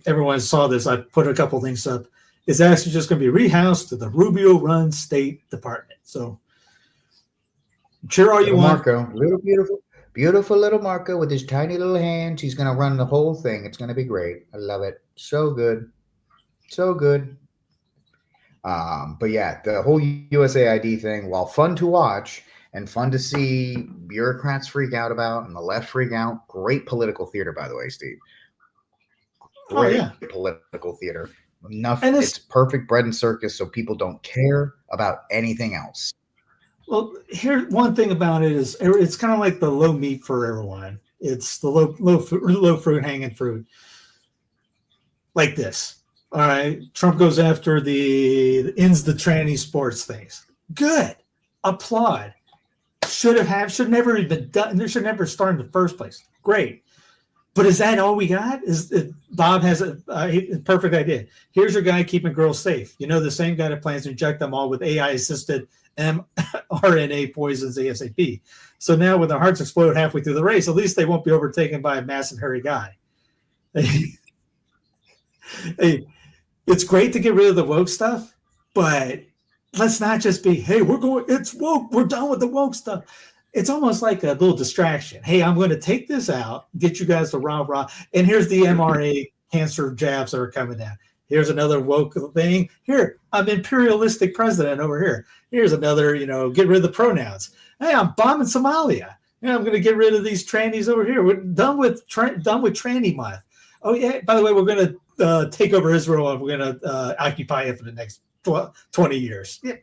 everyone saw this. I put a couple things up. It's actually just going to be rehoused to the Rubio-run State Department. So cheer all you want. Marco, little beautiful little Marco with his tiny little hands. He's going to run the whole thing. It's going to be great. I love it. So good. So good. But yeah, the whole USAID thing, while fun to watch and fun to see bureaucrats freak out about and the left freak out, great political theater, by the way, Steve. Great political theater. Nothing. It's perfect bread and circus, so people don't care about anything else. Well, here, one thing about it is it's kind of like the low meat for everyone. It's the low fruit hanging fruit. Like this. All right. Trump goes after ends the tranny sports things. Good. Applaud. Should never have been done. There should never start in the first place. Great. But is that all we got? Bob has a perfect idea. Here's your guy keeping girls safe. You know, the same guy that plans to inject them all with AI-assisted mRNA poisons ASAP. So now when their hearts explode halfway through the race, at least they won't be overtaken by a massive hairy guy. Hey, it's great to get rid of the woke stuff, but let's not just be, hey, it's woke. We're done with the woke stuff. It's almost like a little distraction. Hey, I'm going to take this out, get you guys to rah-rah, and here's the mRNA cancer jabs that are coming down. Here's another woke thing. Here, I'm imperialistic president over here. Here's another, get rid of the pronouns. Hey, I'm bombing Somalia. Yeah, I'm going to get rid of these trannies over here. We're done with tranny month. Oh, yeah, by the way, we're going to take over Israel and we're going to occupy it for the next 20 years. Yeah.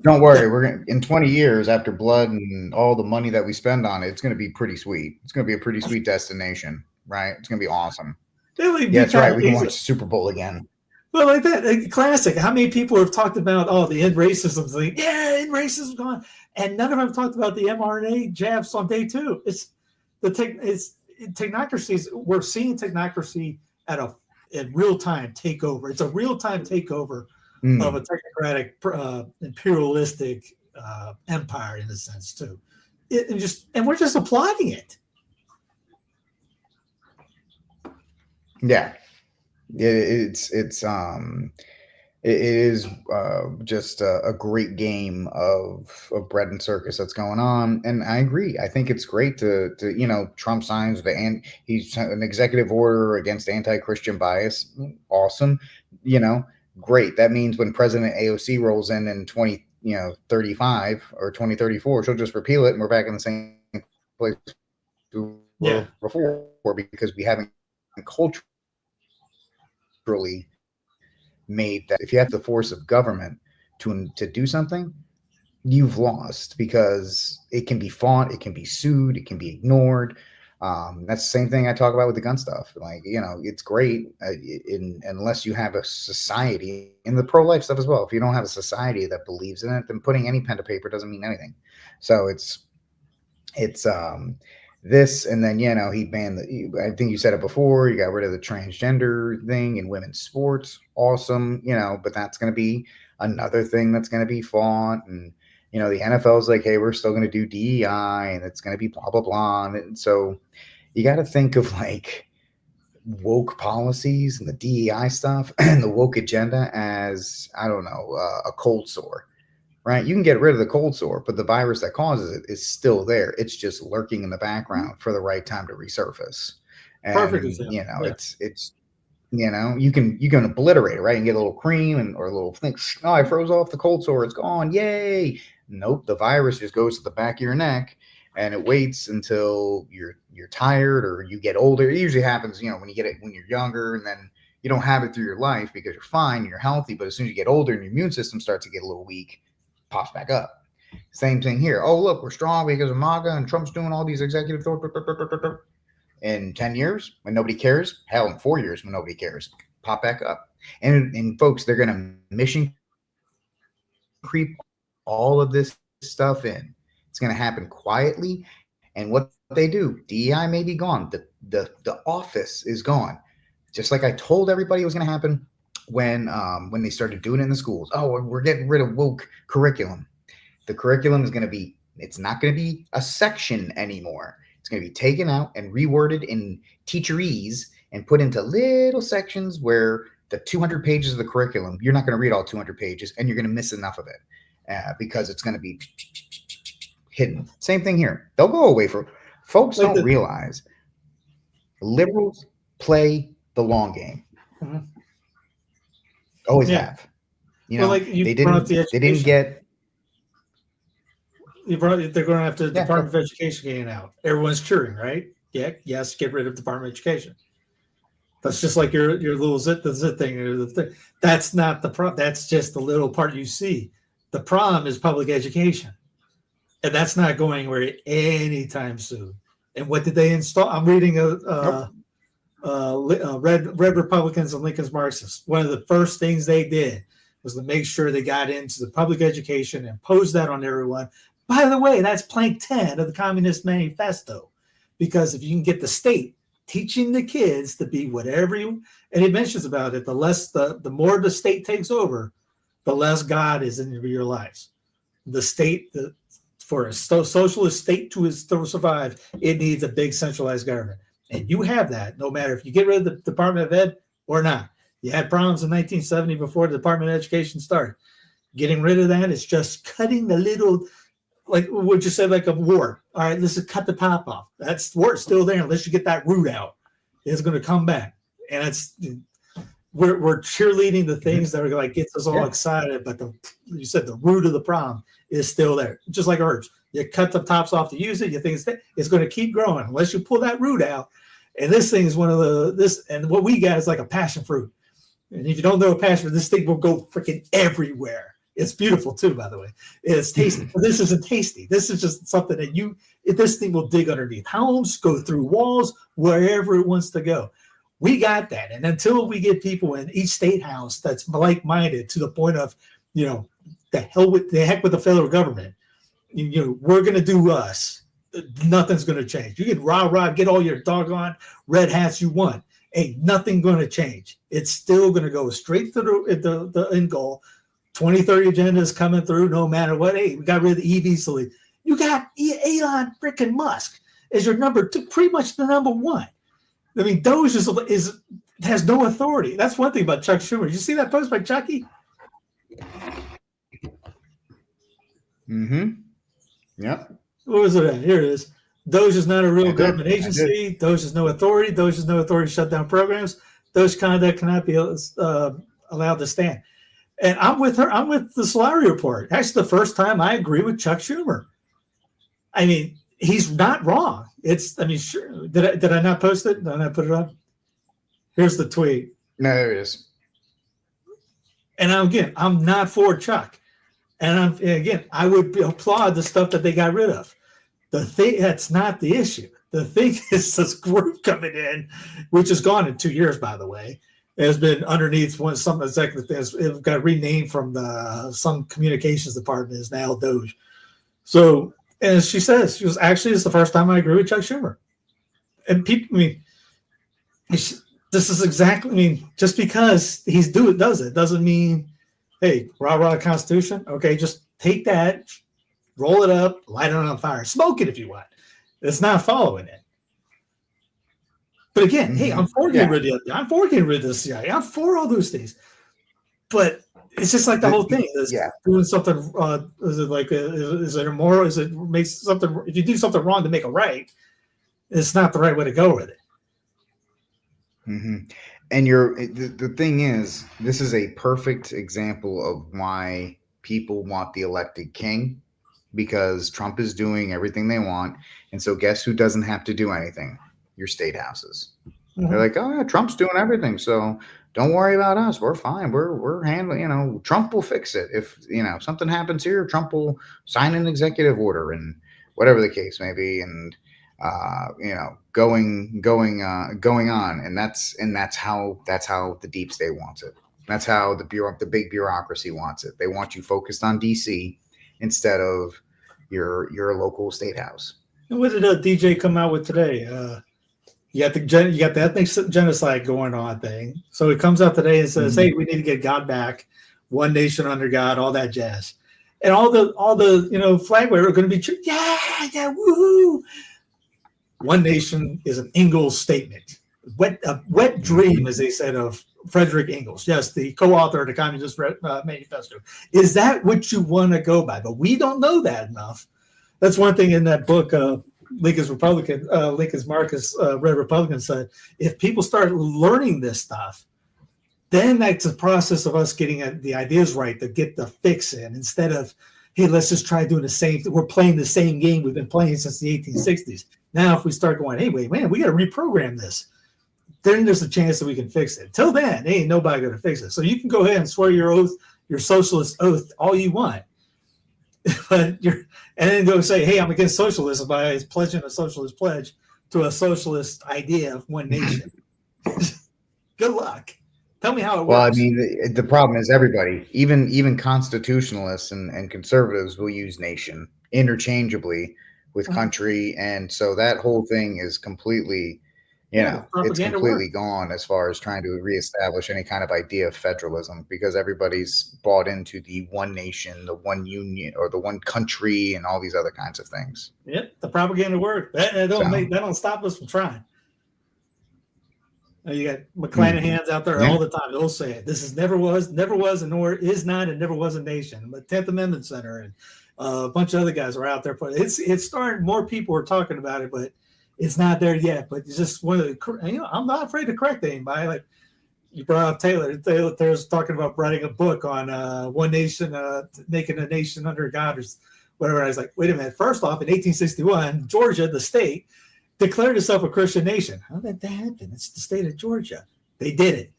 Don't worry, we're going in 20 years after blood and all the money that we spend on it, it's going to be pretty sweet. It's going to be a pretty sweet destination, right? It's going to be awesome. Yeah, that's right. We can watch Super Bowl again. Well, like that, classic. How many people have talked about, the end racism thing? Yeah, end racism gone. And none of them have talked about the mRNA jabs on day 2. It's technocracies. We're seeing technocracy in real time take over. It's a real time takeover of a technocratic, imperialistic empire in a sense too. And we're just applauding it. Yeah, it is just a great game of bread and circus that's going on, and I agree. I think it's great to Trump signs he's an executive order against anti-Christian bias. Awesome, great. That means when President AOC rolls in 2035 or 2034, she'll just repeal it, and we're back in the same place we were before because we haven't culturally made that. If you have the force of government to do something, you've lost because it can be fought, it can be sued, it can be ignored. That's the same thing I talk about with the gun stuff. Like, it's great unless you have a society, and the pro-life stuff as well. If you don't have a society that believes in it, then putting any pen to paper doesn't mean anything. So it's this, and then he banned I think you said it before, you got rid of the transgender thing in women's sports. Awesome, but that's going to be another thing that's going to be fought. And the NFL's like, hey, we're still going to do DEI, and it's going to be blah blah blah. And so you got to think of like woke policies and the DEI stuff and the woke agenda as, I don't know, a cold sore. Right, you can get rid of the cold sore, but the virus that causes it is still there. It's just lurking in the background for the right time to resurface. And perfect example. It's you can obliterate it, right? And get a little cream or a little thing. Oh, I froze off the cold sore. It's gone. Yay! Nope, the virus just goes to the back of your neck and it waits until you're tired or you get older. It usually happens, when you get it when you're younger, and then you don't have it through your life because you're fine, you're healthy. But as soon as you get older and your immune system starts to get a little weak, pops back up. Same thing here. Oh, look, we're strong because of MAGA and Trump's doing all these executive. In 10 years, when nobody cares, hell, in 4 years, when nobody cares, pop back up. And folks, they're going to mission creep all of this stuff in. It's going to happen quietly. And what they do, DEI may be gone. The office is gone. Just like I told everybody it was going to happen when they started doing it in the schools. Oh, we're getting rid of woke curriculum. The curriculum is going to be, it's not going to be a section anymore. It's going to be taken out and reworded in teacherese and put into little sections where the 200 pages of the curriculum, you're not going to read all 200 pages and you're going to miss enough of it because it's going to be hidden. Same thing here. They'll go away for folks don't realize liberals play the long game. Mm-hmm. Always have. You know, they didn't get. They're going to have the Department of Education getting out. Everyone's cheering, right? Yeah, yes, get rid of Department of Education. That's just like your little the zit thing. That's not the problem. That's just the little part you see. The problem is public education, and that's not going anywhere anytime soon. And what did they install? I'm reading Red Republicans and Lincoln's Marxists. One of the first things they did was to make sure they got into the public education and imposed that on everyone. By the way, that's plank 10 of the Communist Manifesto, because if you can get the state teaching the kids to be whatever you, and it mentions about it, the more the state takes over, the less God is in your lives. The state, for a socialist state to survive, it needs a big centralized government. And you have that, no matter if you get rid of the Department of Ed or not. You had problems in 1970 before the Department of Education started. Getting rid of that is just cutting the little, like what you said, like a wart. All right, let's just cut the top off. That's wart's still there unless you get that root out. It's going to come back, and it's we're cheerleading the things that are like gets us all excited, but you said the root of the problem is still there. Just like herbs, you cut the tops off to use it. You think it's going to keep growing unless you pull that root out. And this thing is one of and what we got is like a passion fruit. And if you don't know a passion fruit, this thing will go freaking everywhere. It's beautiful too, by the way. It's tasty. But this isn't tasty. This is just something that this thing will dig underneath. Homes go through walls wherever it wants to go. We got that. And until we get people in each state house that's like-minded to the point of, the heck with the federal government, we're going to do us. Nothing's going to change. You can rah, get all your doggone red hats you want. Ain't nothing going to change. It's still going to go straight to the end goal. 2030 agenda is coming through no matter what. Hey, we got rid of the EV solely. You got Elon freaking Musk as your number two, pretty much the number one. I mean, Doge has no authority. That's one thing about Chuck Schumer. Did you see that post by Chucky? Mm-hmm. Yep. What was it at? Here it is. Doge is not a real government agency. Doge has no authority. Doge has no authority to shut down programs. Doge conduct cannot be allowed to stand. And I'm with her. I'm with the Solari report. That's the first time I agree with Chuck Schumer. I mean, he's not wrong. Sure. Did I not post it? Did I not put it on? Here's the tweet. No, there it is. And I'm not for Chuck. And I would applaud the stuff that they got rid of. The thing that's not the issue. The thing is this group coming in, which is gone in 2 years, by the way. It has been underneath some executive things. It got renamed from some communications department is now Doge. So, and she says, it's the first time I agree with Chuck Schumer. And people, this is exactly, just because does it doesn't mean, hey, rah Constitution. Okay, just take that, roll it up, light it on fire, smoke it if you want. It's not following it. But again, hey, I'm for getting rid of I'm for getting rid of the CIA. I'm for all those things. But it's just like the whole thing is doing something. Is it immoral? Is it makes something? If you do something wrong to make it right, it's not the right way to go with it. Mm-hmm. And the thing is, this is a perfect example of why people want the elected king, because Trump is doing everything they want. And so guess who doesn't have to do anything? Your state houses. Mm-hmm. They're like, oh yeah, Trump's doing everything, so don't worry about us. We're fine. We're handling. Trump will fix it. If something happens here, Trump will sign an executive order and whatever the case may be, and going on. And that's how the deep state wants it. That's how the big bureaucracy wants it. They want you focused on DC instead of your local state house. And what did DJ come out with today? You got the ethnic genocide going on thing. So he comes out today and says, "Hey, we need to get God back, one nation under God, all that jazz." And all the flag bearers are going to be woohoo. One nation is an Ingalls statement, a wet dream, as they said, of Frederick Ingalls. Yes, the co-author of the Communist Manifesto. Is that what you want to go by? But we don't know that enough. That's one thing in that book. Lincoln's Marcus Red Republican said, if people start learning this stuff, then that's a process of us getting the ideas right to get the fix in, instead of, hey, let's just try doing the same. We're playing the same game we've been playing since the 1860s. Now, if we start going, hey, wait, man, we got to reprogram this, then there's a chance that we can fix it. Till then, ain't nobody going to fix it. So you can go ahead and swear your oath, your socialist oath, all you want. And then go say, hey, I'm against socialism by pledging a socialist pledge to a socialist idea of one nation. Good luck. Tell me how it works. Well, I mean, the problem is everybody, even constitutionalists and conservatives, will use nation interchangeably with country, and so that whole thing is completely, it's completely gone as far as trying to reestablish any kind of idea of federalism, because everybody's bought into the one nation, the one union, or the one country, and all these other kinds of things. Yep, the propaganda worked. That don't stop us from trying. You got McClanahan's out there all the time. They'll say it. This is never was, and nor is not, and never was a nation. But 10th Amendment Center and a bunch of other guys are out there. It's starting. More people are talking about it, but it's not there yet. But it's just one of the. I'm not afraid to correct anybody. Like you brought up Taylor. Taylor's talking about writing a book on one nation, making a nation under God or whatever. I was like, wait a minute. First off, in 1861, Georgia, the state, declared itself a Christian nation. How did that happen? It's the state of Georgia. They did it.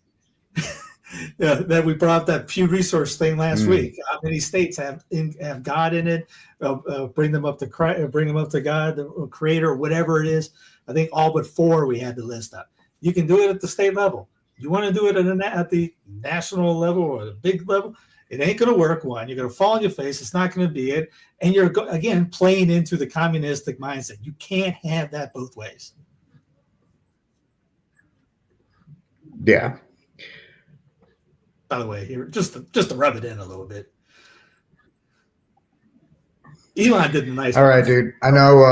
That we brought up that Pew Resource thing last week. How many states have God in it? Bring them up to Christ, bring them up to God, the Creator, whatever it is. I think all but 4 we had to list up. You can do it at the state level. You want to do it at the national level or the big level? It ain't going to work. One, you're going to fall on your face. It's not going to be it. And you're, again, playing into the communistic mindset. You can't have that both ways. Yeah. By the way, here, just to rub it in a little bit. Elon did a nice. All right, dude. I know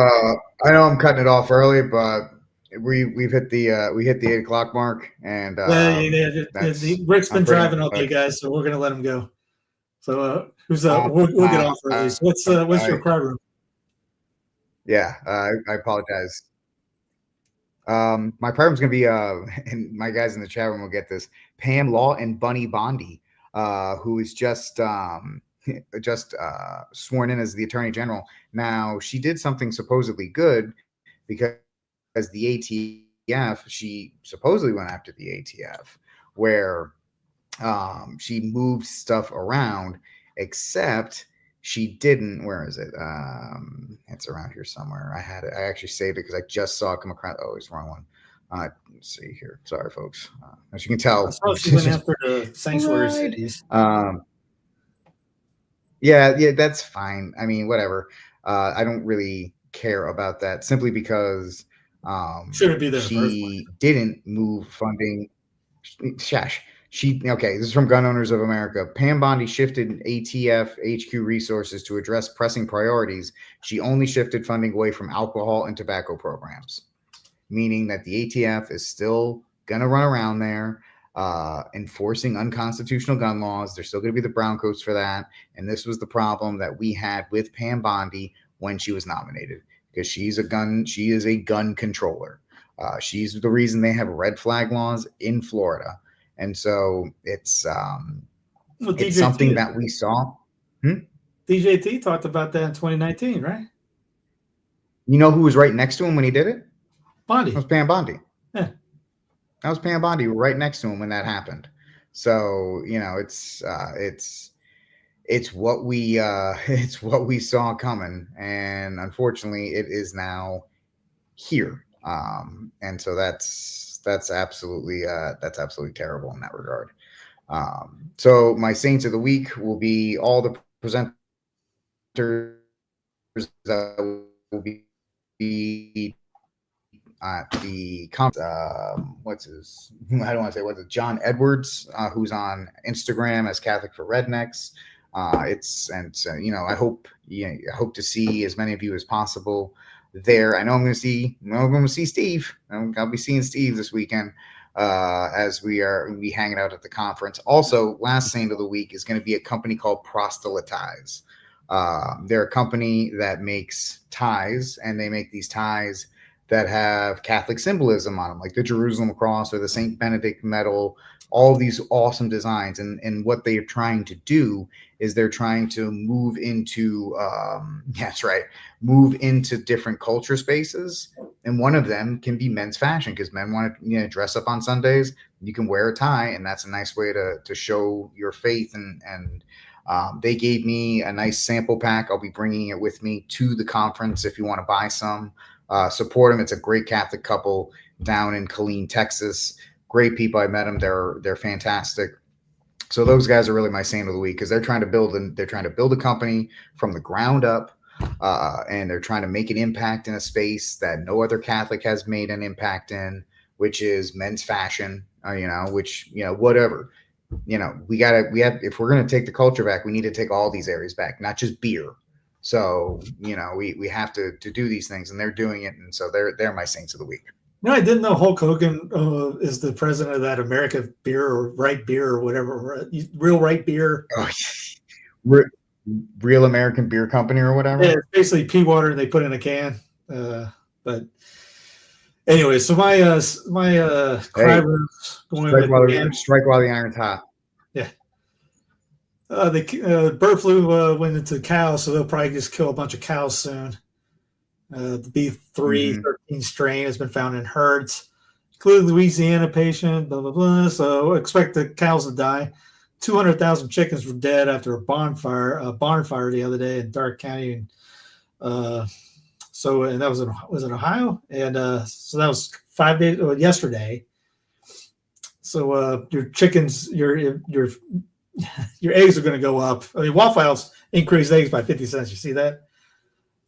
I'm cutting it off early, but we've hit the 8 o'clock mark, and Rick's been driving all day, guys, so we're gonna let him go. So we'll get off early. So what's your crowd room? Yeah, I apologize. My program is going to be, and my guys in the chat room will get this, Pam Law and Bunny Bondi, who is just sworn in as the Attorney General. Now, she did something supposedly good, because as the ATF, she supposedly went after the ATF, where she moved stuff around, except she didn't. Where is it? It's around here somewhere. I had it. I actually saved it because I just saw it come across. Oh, it's the wrong one. Let's see here. Sorry, folks. As you can tell, she went after the sanctuary cities. Yeah, that's fine. I mean, whatever. I don't really care about that, simply because shouldn't be there. She didn't move funding. Shash. This is from Gun Owners of America. Pam Bondi shifted ATF HQ resources to address pressing priorities. She only shifted funding away from alcohol and tobacco programs, meaning that the ATF is still going to run around there enforcing unconstitutional gun laws. There's still going to be the brown coats for that. And this was the problem that we had with Pam Bondi when she was nominated, because she is a gun controller. She's the reason they have red flag laws in Florida. And so it's something that we saw. DJT talked about that in 2019, right? You know who was right next to him when he did it? Bondi. That was Pam Bondi. Yeah. That was Pam Bondi right next to him when that happened. So, it's what we saw coming, and unfortunately it is now here. And so that's absolutely terrible in that regard. So my Saints of the Week will be all the presenters that will be at the what's his? I don't want to say what's it? John Edwards, who's on Instagram as Catholic for Rednecks. I hope to see as many of you as possible there. I know I'm going to see Steve. I'll be seeing Steve this weekend as we'll be hanging out at the conference. Also, last Saint of the Week is going to be a company called Proselytize. They're a company that makes ties, and they make these ties that have Catholic symbolism on them, like the Jerusalem cross or the St. Benedict medal, all of these awesome designs. And what they're trying to do is they're trying to move into, move into different culture spaces. And one of them can be men's fashion, because men want to dress up on Sundays. You can wear a tie, and that's a nice way to show your faith. And they gave me a nice sample pack. I'll be bringing it with me to the conference if you want to buy some. Support them. It's a great Catholic couple down in Killeen, Texas. Great people. I met them. They're fantastic. So those guys are really my Saint of the Week, because they're trying to build a company from the ground up, and they're trying to make an impact in a space that no other Catholic has made an impact in, which is men's fashion. Whatever. If we're going to take the culture back, we need to take all these areas back, not just beer. So, we have to do these things, and they're doing it. And so they're my Saints of the Week. No, I didn't know Hulk Hogan is the president of that America Beer or Right Beer or whatever, Real Right Beer. Oh, Real American Beer Company or whatever. Yeah, it's basically pea water and they put in a can. But anyway, so my cry was going strike while the iron's hot. Yeah. The bird flu went into cows, so they'll probably just kill a bunch of cows soon. The B313 strain has been found in herds, including Louisiana patient, blah, blah, blah. So expect the cows to die. 200,000 chickens were dead after a barn fire the other day in Darke County. And that was in Ohio. And so that was 5 days, yesterday. So your chickens, your eggs are going to go up. I mean, Waffle House increased eggs by 50 cents. You see that?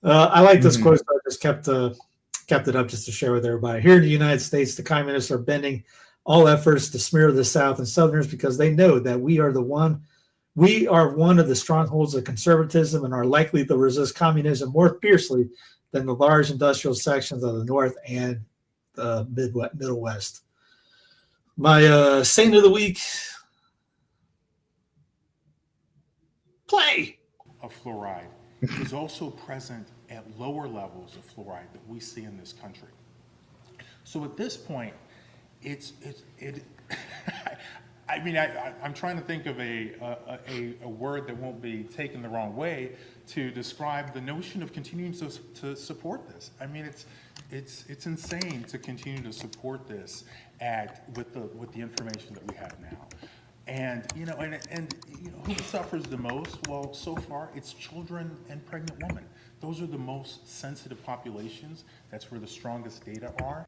I like this quote. So I just kept it up just to share with everybody. Here in the United States, the communists are bending all efforts to smear the South and Southerners because they know that we are one of the strongholds of conservatism and are likely to resist communism more fiercely than the large industrial sections of the North and the Middle West. My Saint of the Week. Play. Of fluoride is also present at lower levels of fluoride that we see in this country. So at this point, I'm trying to think of a word that won't be taken the wrong way to describe the notion of continuing to support this. I mean, it's insane to continue to support this with the information that we have now. And who suffers the most? Well, so far it's children and pregnant women. Those are the most sensitive populations. That's where the strongest data are.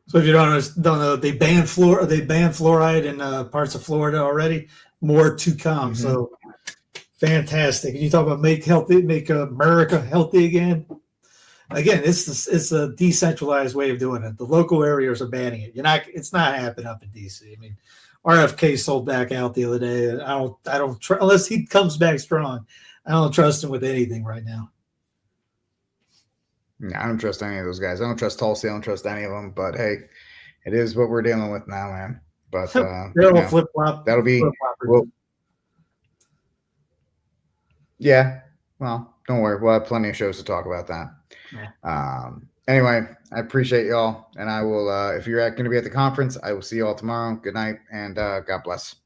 So if you don't know, they banned fluoride in parts of Florida already. More to come. Mm-hmm. So fantastic. And you talk about make America healthy again. Again, it's a decentralized way of doing it. The local areas are banning it. It's not happening up in DC. I mean, RFK sold back out the other day. I don't unless he comes back strong. I don't trust him with anything right now. I don't trust any of those guys. I don't trust Tulsi. I don't trust any of them. But hey, it is what we're dealing with now, man. But they'll flip flop. That'll be. Well, yeah. Well, don't worry. We'll have plenty of shows to talk about that. Yeah. Anyway, I appreciate y'all, and I will. If you're going to be at the conference, I will see you all tomorrow. Good night, and God bless.